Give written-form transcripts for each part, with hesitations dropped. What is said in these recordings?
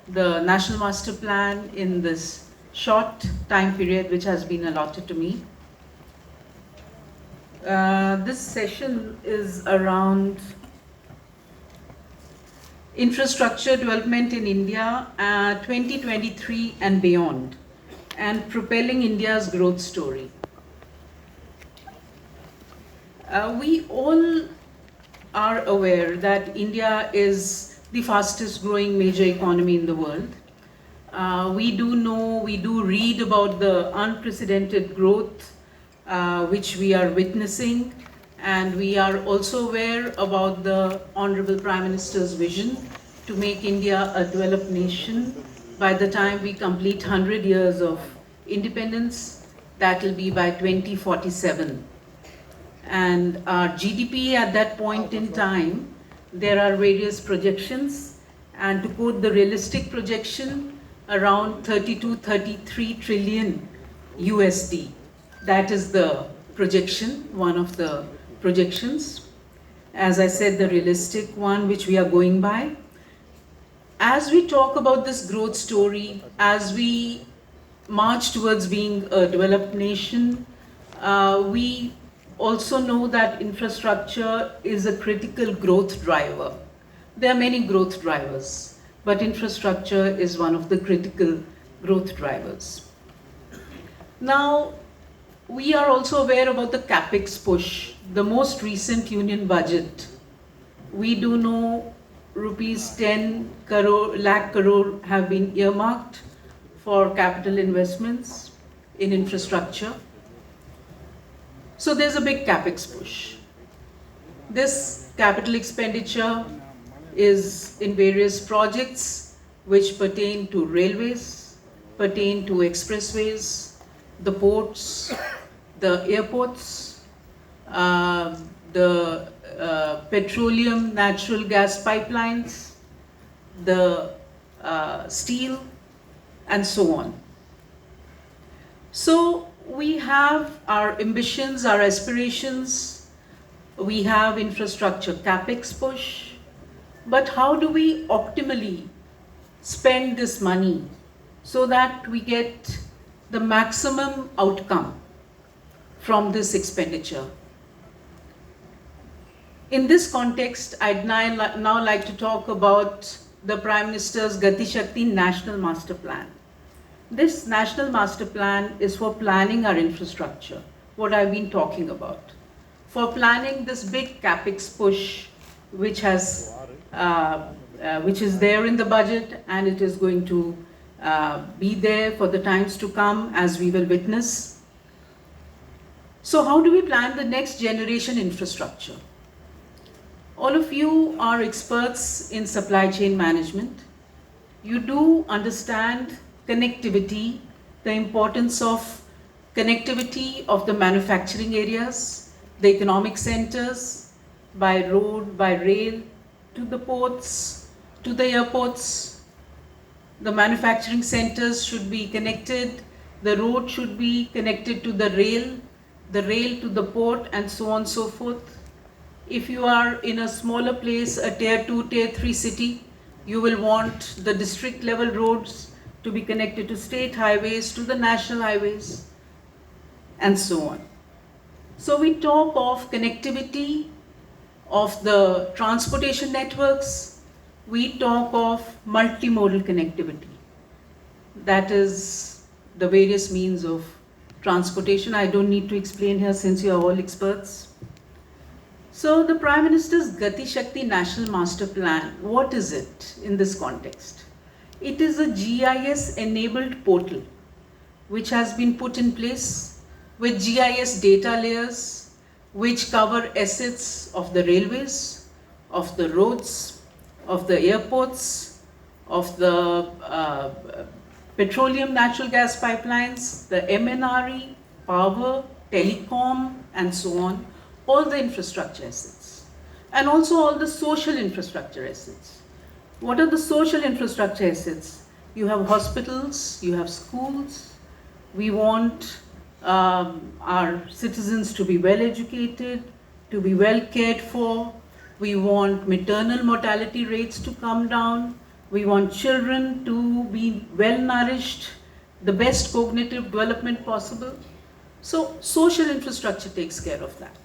the National Master Plan in this short time period which has been allotted to me. This session is around infrastructure development in India 2023 and beyond, and propelling India's growth story. We all are aware that India is the fastest growing major economy in the world. We do read about the unprecedented growth which we are witnessing, and we are also aware about the Honorable Prime Minister's vision to make India a developed nation by the time we complete 100 years of independence. That will be by 2047. And our GDP at that point in time, there are various projections, and to quote the realistic projection, around 33 trillion USD. That is the projection, one of the projections. As I said, the realistic one which we are going by. As we talk about this growth story, as we march towards being a developed nation, we also know that infrastructure is a critical growth driver. There are many growth drivers, but infrastructure is one of the critical growth drivers. Now, we are also aware about the capex push, the most recent union budget. We do know rupees 10 lakh crore have been earmarked for capital investments in infrastructure. So there's a big capex push. This capital expenditure is in various projects which pertain to railways, pertain to expressways, the ports, the airports, the petroleum, natural gas pipelines, the steel, and so on. So we have our ambitions, our aspirations, we have infrastructure capex push, but how do we optimally spend this money so that we get the maximum outcome from this expenditure? In this context, I'd now like to talk about the Prime Minister's Gati Shakti National Master Plan. This National Master Plan is for planning our infrastructure, what I've been talking about, for planning this big capex push which is there in the budget, and it is going to be there for the times to come, as we will witness. So how do we plan the next generation infrastructure? All of you are experts in supply chain management. You do understand connectivity, the importance of connectivity of the manufacturing areas, the economic centers, by road, by rail, to the ports, to the airports. The manufacturing centers should be connected, the road should be connected to the rail to the port, and so on and so forth. If you are in a smaller place, a tier 2, tier 3 city, you will want the district level roads to be connected to state highways, to the national highways, and so on. So we talk of connectivity of the transportation networks, we talk of multimodal connectivity. That is the various means of transportation. I don't need to explain here since you are all experts. So the Prime Minister's Gati Shakti National Master Plan, what is it in this context? It is a GIS enabled portal which has been put in place with GIS data layers which cover assets of the railways, of the roads, of the airports, of the petroleum natural gas pipelines, the MNRE, power, telecom, and so on, all the infrastructure assets, and also all the social infrastructure assets. What are the social infrastructure assets? You have hospitals, you have schools. We want our citizens to be well educated, to be well cared for. We want maternal mortality rates to come down. We want children to be well nourished, the best cognitive development possible. So social infrastructure takes care of that.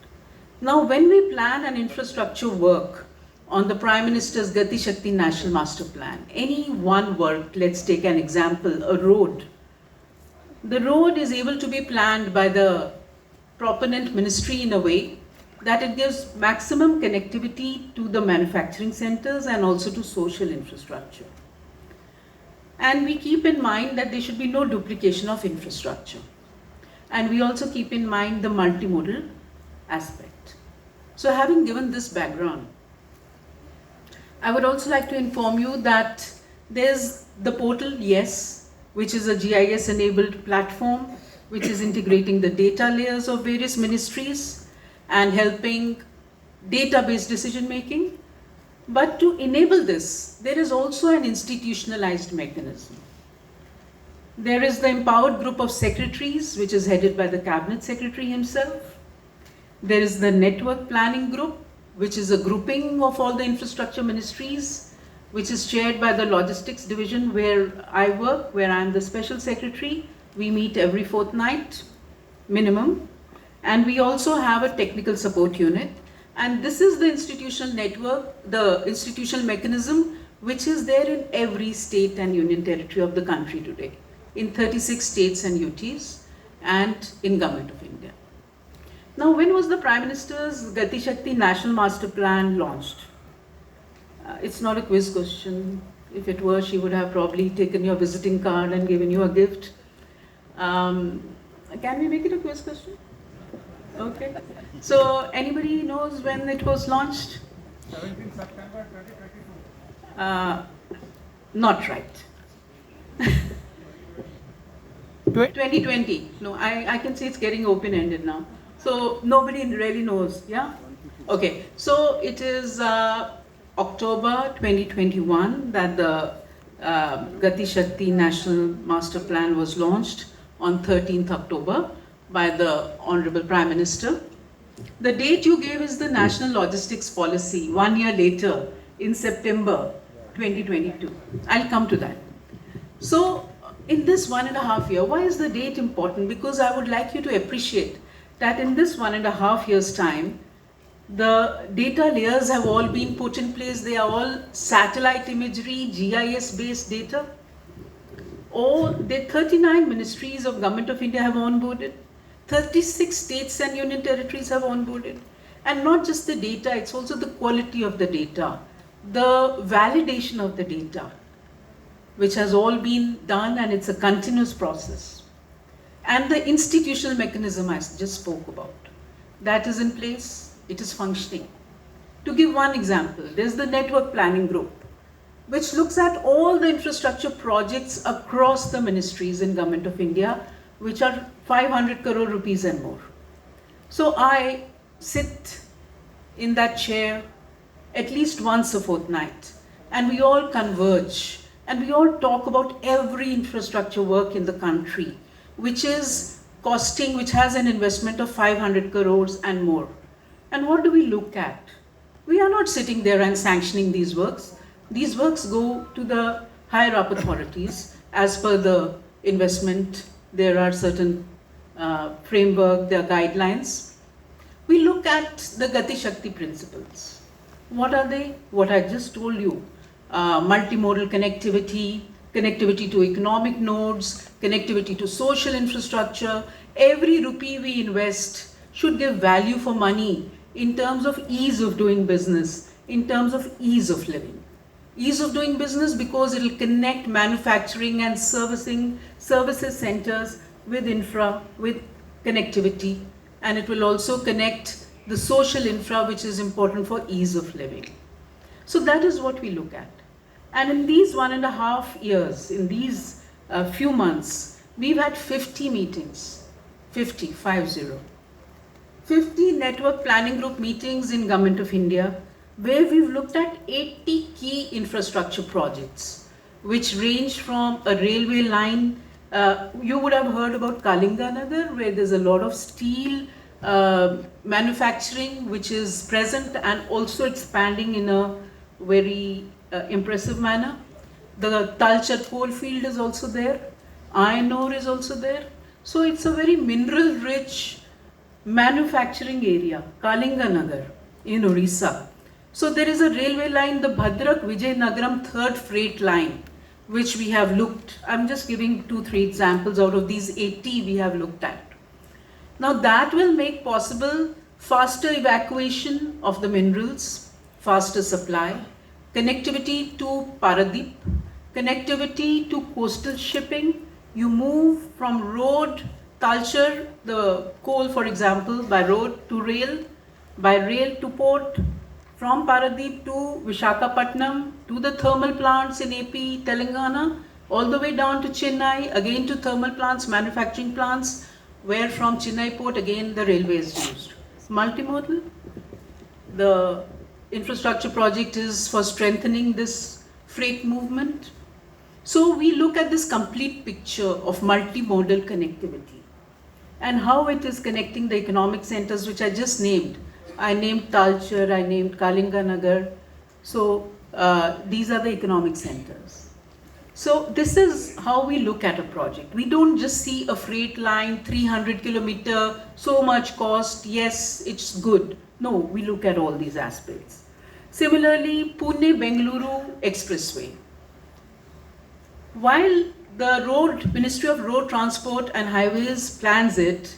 Now, when we plan an infrastructure work on the Prime Minister's Gati Shakti National Master Plan, any one work, let's take an example, a road. The road is able to be planned by the proponent ministry in a way that it gives maximum connectivity to the manufacturing centers and also to social infrastructure. And we keep in mind that there should be no duplication of infrastructure. And we also keep in mind the multimodal aspect. So having given this background, I would also like to inform you that there's the portal YES, which is a GIS enabled platform, which is integrating the data layers of various ministries and helping data-based decision making. But to enable this, there is also an institutionalized mechanism. There is the empowered group of secretaries, which is headed by the cabinet secretary himself. There is the network planning group, which is a grouping of all the infrastructure ministries, which is chaired by the logistics division where I work, where I am the special secretary. We meet every fortnight, minimum. And we also have a technical support unit. And this is the institutional network, the institutional mechanism, which is there in every state and union territory of the country today, in 36 states and UTs, and in Government of India. Now, when was the Prime Minister's Gati Shakti National Master Plan launched? It's not a quiz question. If it were, she would have probably taken your visiting card and given you a gift. Can we make it a quiz question? Okay. So, anybody knows when it was launched? 17 September 2022. Not right. 2020. No, I can see it's getting open-ended now. So, nobody really knows, yeah? Okay, so it is October 2021 that the Gati Shakti National Master Plan was launched on 13th October by the Honorable Prime Minister. The date you gave is the National Logistics Policy 1 year later in September 2022. I'll come to that. So in this 1.5 years, why is the date important? Because I would like you to appreciate that in this 1.5 years time, the data layers have all been put in place. They are all satellite imagery, GIS based data. All the 39 ministries of Government of India have onboarded. 36 states and union territories have onboarded. And not just the data, it's also the quality of the data, the validation of the data, which has all been done, and it's a continuous process. And the institutional mechanism I just spoke about, that is in place, it is functioning. To give one example, there's the network planning group, which looks at all the infrastructure projects across the ministries in Government of India, which are 500 crore rupees and more. So I sit in that chair at least once a fortnight, and we all converge, and we all talk about every infrastructure work in the country, which is costing, which has an investment of 500 crores and more. And what do we look at? We are not sitting there and sanctioning these works. These works go to the higher up authorities as per the investment. There are certain framework, there are guidelines. We look at the Gati Shakti principles. What are they? What I just told you. Multimodal connectivity, connectivity to economic nodes, connectivity to social infrastructure. Every rupee we invest should give value for money in terms of ease of doing business, in terms of ease of living. Ease of doing business because it will connect manufacturing and services centers with infra, with connectivity, and it will also connect the social infra, which is important for ease of living. So that is what we look at. And in these 1.5 years, in these few months, we've had 50 meetings, 50 network planning group meetings in Government of India, where we've looked at 80 key infrastructure projects, which range from a railway line. You would have heard about Kalinganagar, where there's a lot of steel manufacturing, which is present and also expanding in a very impressive manner. The Talcher coal field is also there. Iron ore is also there. So it's a very mineral rich manufacturing area, Kalinganagar in Orissa. So there is a railway line, the Bhadrak Vijayanagaram third freight line, which we have looked. I'm just giving 2-3 examples out of these 80 we have looked at. Now that will make possible faster evacuation of the minerals, faster supply, connectivity to Paradip, connectivity to coastal shipping. You move from road, Talcher, the coal for example, by road to rail, by rail to port, from Paradip to Vishakhapatnam, to the thermal plants in AP, Telangana, all the way down to Chennai, again to thermal plants, manufacturing plants, where from Chennai port again the railway is used. Multimodal, the infrastructure project is for strengthening this freight movement. So we look at this complete picture of multimodal connectivity and how it is connecting the economic centers which I just named. I named Talcher, I named Kalinganagar. So these are the economic centers. So this is how we look at a project. We don't just see a freight line, 300 kilometer, so much cost, yes, it's good. No, we look at all these aspects. Similarly, Pune-Bengaluru Expressway. While the Ministry of Road Transport and Highways plans it,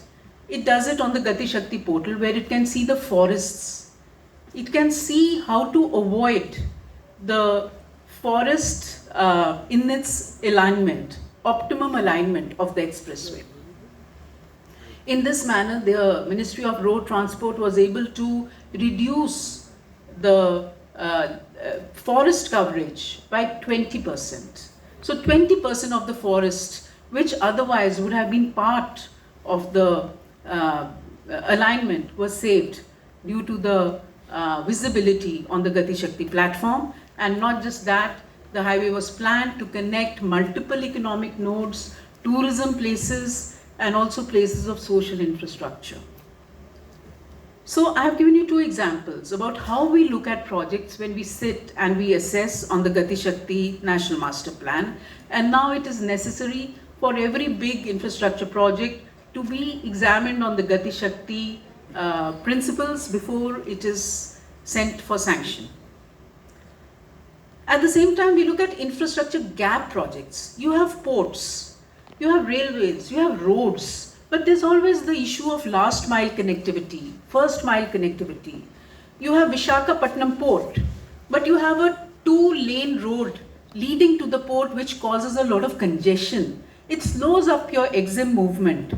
it does it on the Gati Shakti portal where it can see the forests. It can see how to avoid the forest in its alignment, optimum alignment of the expressway. In this manner, the Ministry of Road Transport was able to reduce the forest coverage by 20%. So 20% of the forest, which otherwise would have been part of the alignment, was saved due to the visibility on the Gati Shakti platform. And not just that, the highway was planned to connect multiple economic nodes, tourism places, and also places of social infrastructure. So I have given you 2 examples about how we look at projects when we sit and we assess on the Gati Shakti National Master Plan. And now it is necessary for every big infrastructure project to be examined on the Gati Shakti principles before it is sent for sanction. At the same time, we look at infrastructure gap projects. You have ports, you have railways, you have roads, but there's always the issue of last mile connectivity, first mile connectivity. You have Vishakhapatnam port, but you have a 2-lane road leading to the port which causes a lot of congestion. It slows up your EXIM movement.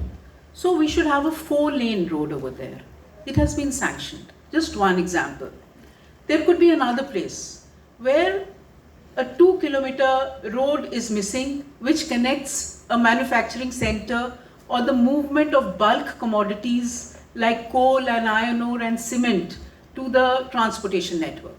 So we should have a 4-lane road over there. It has been sanctioned. Just one example. There could be another place where a 2-kilometer road is missing which connects a manufacturing center or the movement of bulk commodities like coal and iron ore and cement to the transportation network.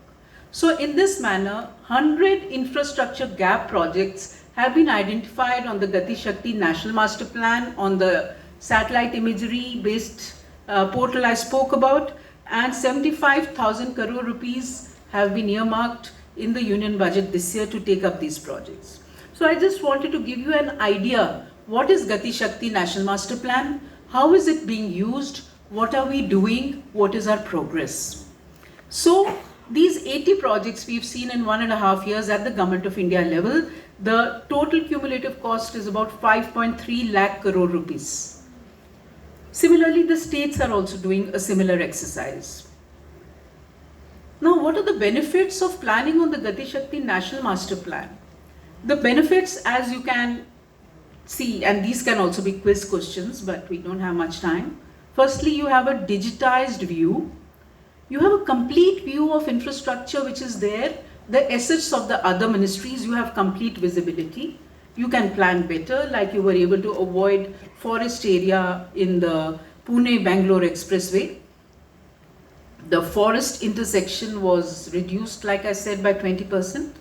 So in this manner, 100 infrastructure gap projects have been identified on the Gati Shakti National Master Plan, on the satellite imagery based portal I spoke about, and 75,000 crore rupees have been earmarked in the union budget this year to take up these projects. So I just wanted to give you an idea, what is Gati Shakti National Master Plan, how is it being used, what are we doing, what is our progress. So these 80 projects we've seen in 1.5 years at the Government of India level, the total cumulative cost is about 5.3 lakh crore rupees. Similarly, the states are also doing a similar exercise. Now, what are the benefits of planning on the Gati Shakti National Master Plan? The benefits, as you can see, and these can also be quiz questions, but we don't have much time. Firstly, you have a digitized view. You have a complete view of infrastructure which is there, the assets of the other ministries, you have complete visibility. You can plan better, like you were able to avoid forest area in the Pune-Bangalore Expressway. The forest intersection was reduced, like I said, by 20%.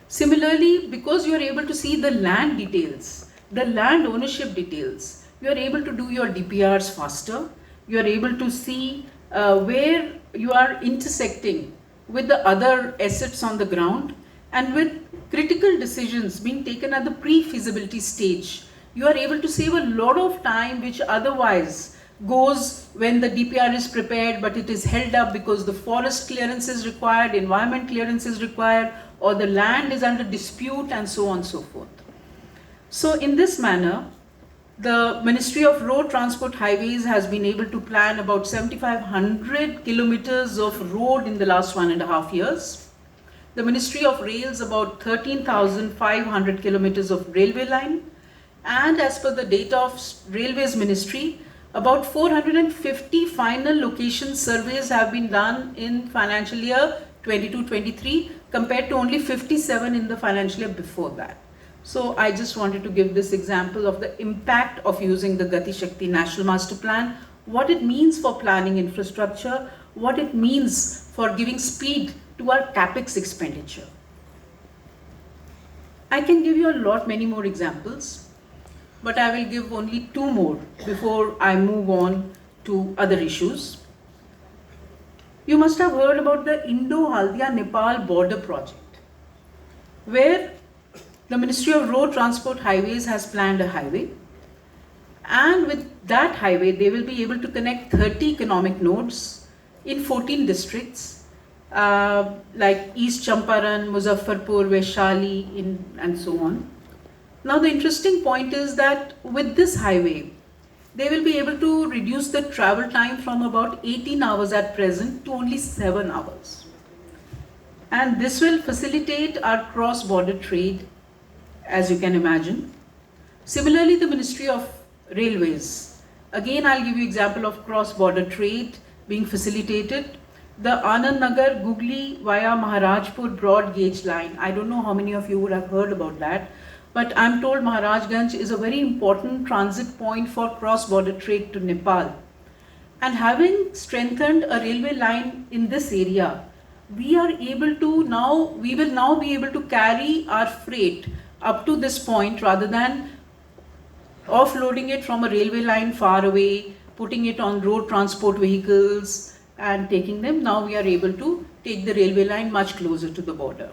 Similarly, because you are able to see the land details, the land ownership details, you are able to do your DPRs faster. You are able to see where you are intersecting with the other assets on the ground. And with critical decisions being taken at the pre-feasibility stage, you are able to save a lot of time which otherwise goes when the DPR is prepared but it is held up because the forest clearance is required, environment clearance is required, or the land is under dispute, and so on and so forth. So in this manner, the Ministry of Road Transport Highways has been able to plan about 7,500 kilometers of road in the last 1.5 years. The Ministry of Rails about 13,500 kilometers of railway line. And as per the data of Railways Ministry, about 450 final location surveys have been done in financial year 22-23 compared to only 57 in the financial year before that. So I just wanted to give this example of the impact of using the Gati Shakti National Master Plan, what it means for planning infrastructure, what it means for giving speed to our capex expenditure. I can give you many more examples, but I will give only 2 more before I move on to other issues. You must have heard about the Indo-Haldia-Nepal border project, where the Ministry of Road Transport Highways has planned a highway, and with that highway they will be able to connect 30 economic nodes in 14 districts like East Champaran, Muzaffarpur, Vaishali, and so on. Now the interesting point is that with this highway, they will be able to reduce the travel time from about 18 hours at present to only 7 hours. And this will facilitate our cross-border trade, as you can imagine. Similarly, the Ministry of Railways. Again, I'll give you example of cross-border trade being facilitated. The Anand Nagar Gugli via Maharajpur broad gauge line. I don't know how many of you would have heard about that, but I'm told Maharajganj is a very important transit point for cross-border trade to Nepal. And having strengthened a railway line in this area, we will now be able to carry our freight up to this point rather than offloading it from a railway line far away, putting it on road transport vehicles and taking them. Now we are able to take the railway line much closer to the border.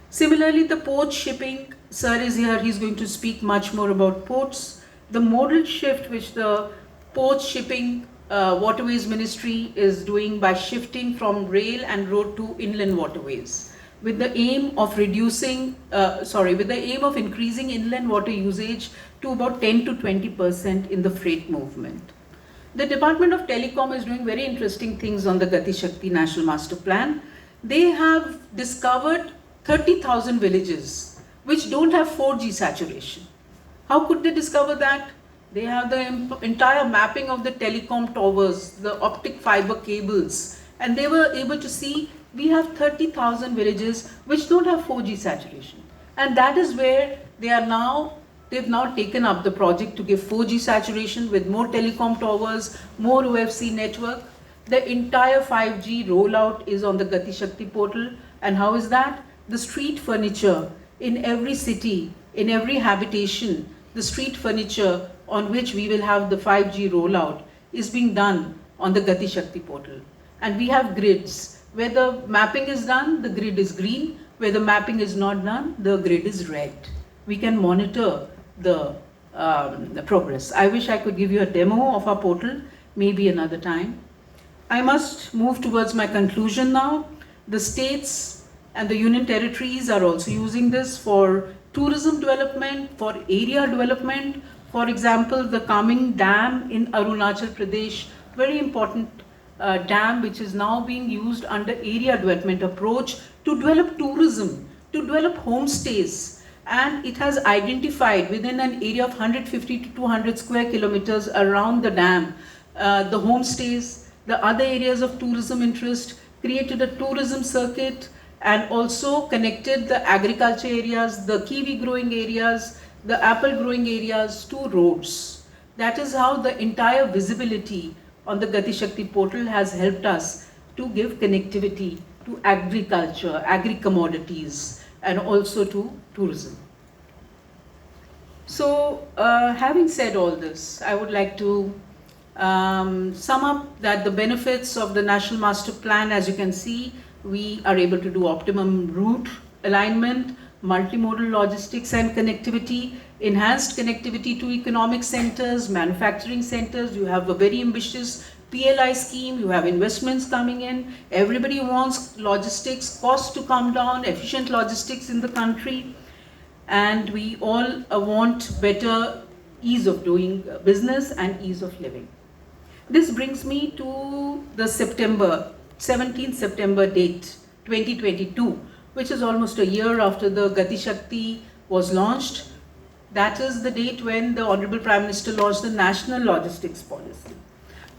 Similarly, the port shipping, sir is here, he's going to speak much more about ports. The modal shift which the port shipping waterways ministry is doing by shifting from rail and road to inland waterways, with the aim of increasing inland water usage to about 10 to 20% in the freight movement. The Department of Telecom is doing very interesting things on the Gati Shakti National Master Plan. They have discovered 30,000 villages which don't have 4G saturation. How could they discover that? They have the entire mapping of the telecom towers, the optic fiber cables, and they were able to see we have 30,000 villages which don't have 4G saturation. And that is where they've now taken up the project to give 4G saturation with more telecom towers, more OFC network. The entire 5G rollout is on the Gati Shakti portal. And how is that? The street furniture in every city, in every habitation, the street furniture on which we will have the 5G rollout is being done on the Gati Shakti portal. And we have grids. Where the mapping is done, the grid is green. Where the mapping is not done, the grid is red. We can monitor the progress. I wish I could give you a demo of our portal, maybe another time. I must move towards my conclusion now. The states and the union territories are also using this for tourism development, for area development. For example, the Kaming Dam in Arunachal Pradesh, very important dam which is now being used under area development approach to develop tourism, to develop homestays, and it has identified within an area of 150 to 200 square kilometers around the dam the homestays, the other areas of tourism interest, created a tourism circuit, and also connected the agriculture areas, the kiwi growing areas, the apple growing areas to roads. That is how the entire visibility on the Gati Shakti portal has helped us to give connectivity to agriculture, agri-commodities, and also to tourism. So, having said all this, I would like to sum up that the benefits of the National Master Plan, as you can see, we are able to do optimum route alignment, multimodal logistics and connectivity, enhanced connectivity to economic centers, manufacturing centers. You have a very ambitious PLI scheme, you have investments coming in. Everybody wants logistics, costs to come down, efficient logistics in the country. And we all want better ease of doing business and ease of living. This brings me to the 17th September date, 2022, which is almost a year after the Gati Shakti was launched. That is the date when the Honorable Prime Minister launched the National Logistics Policy.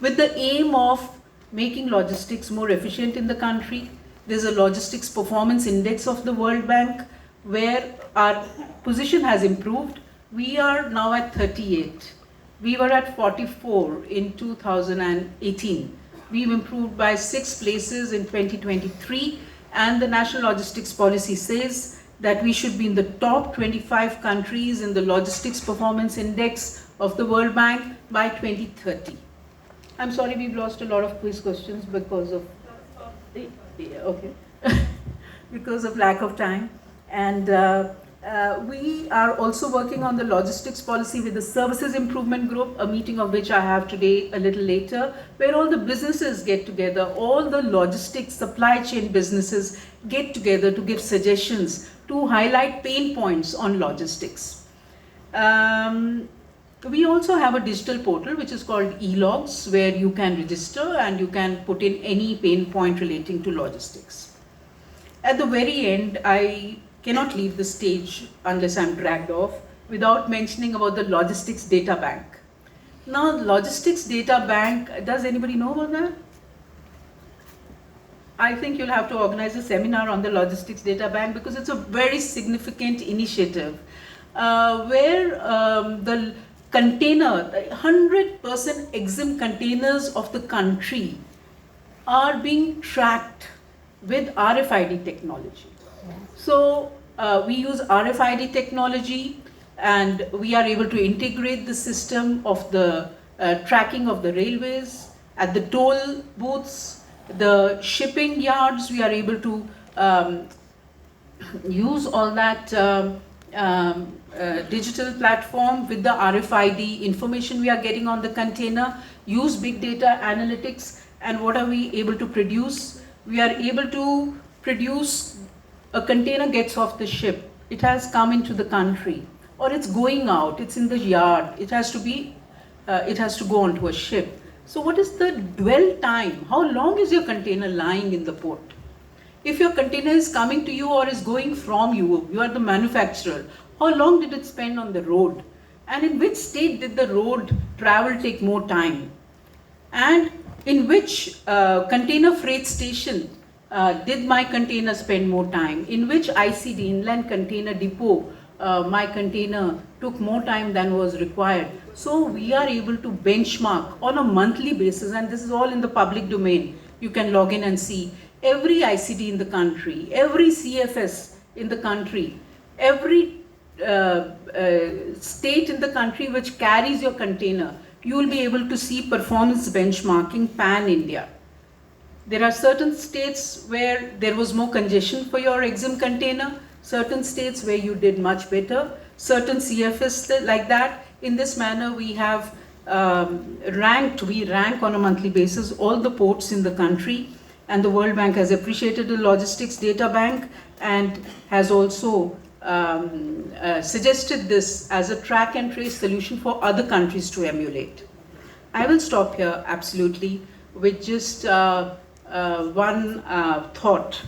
With the aim of making logistics more efficient in the country, there's a Logistics Performance Index of the World Bank where our position has improved. We are now at 38. We were at 44 in 2018. We've improved by 6 places in 2023, and the National Logistics Policy says that we should be in the top 25 countries in the Logistics Performance Index of the World Bank by 2030. I'm sorry we've lost a lot of quiz questions because of because of lack of time. And we are also working on the logistics policy with the Services Improvement Group, a meeting of which I have today a little later, where all the businesses get together, all the logistics supply chain businesses get together to give suggestions, to highlight pain points on logistics. We also have a digital portal which is called e-logs, where you can register and you can put in any pain point relating to logistics. At the very end, I cannot leave the stage unless I'm dragged off without mentioning about the Logistics Data Bank. Now, Logistics Data Bank, does anybody know about that? I think you'll have to organize a seminar on the Logistics Data Bank because it's a very significant initiative where the container, 100% EXIM containers of the country are being tracked with RFID technology. So we use RFID technology and we are able to integrate the system of the tracking of the railways, at the toll booths, the shipping yards. We are able to use all that digital platform with the RFID information we are getting on the container, use big data analytics, and what are we able to produce? We are able to produce a container gets off the ship, it has come into the country, or it's going out, it's in the yard, it has to go onto a ship. So what is the dwell time? How long is your container lying in the port? If your container is coming to you or is going from you, you are the manufacturer, how long did it spend on the road? And in which state did the road travel take more time? And in which container freight station did my container spend more time? In which ICD, inland container depot, my container took more time than was required? So we are able to benchmark on a monthly basis, and this is all in the public domain. You can log in and see every ICD in the country, every CFS in the country, every state in the country which carries your container. You will be able to see performance benchmarking pan-India. There are certain states where there was more congestion for your EXIM container, certain states where you did much better, certain CFS like that. In this manner, we have we rank on a monthly basis all the ports in the country, and the World Bank has appreciated the Logistics Data Bank and has also suggested this as a track and trace solution for other countries to emulate. I will stop here absolutely with just one thought,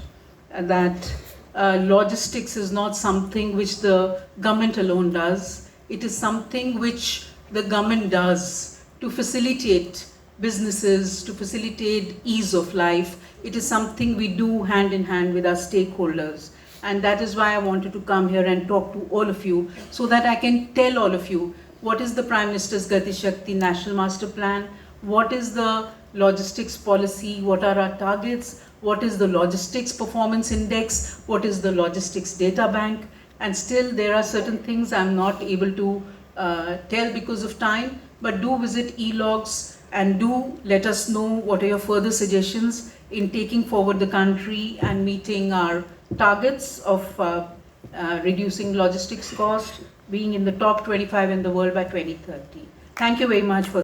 that logistics is not something which the government alone does. It is something which the government does to facilitate businesses, to facilitate ease of life. It is something we do hand in hand with our stakeholders. And that is why I wanted to come here and talk to all of you, so that I can tell all of you what is the Prime Minister's Gati Shakti National Master Plan, what is the logistics policy, what are our targets, what is the Logistics Performance Index, what is the Logistics Data Bank. And still there are certain things I'm not able to tell because of time, but do visit e-logs and do let us know what are your further suggestions. in taking forward the country and meeting our targets of reducing logistics cost, being in the top 25 in the world by 2030. Thank you very much for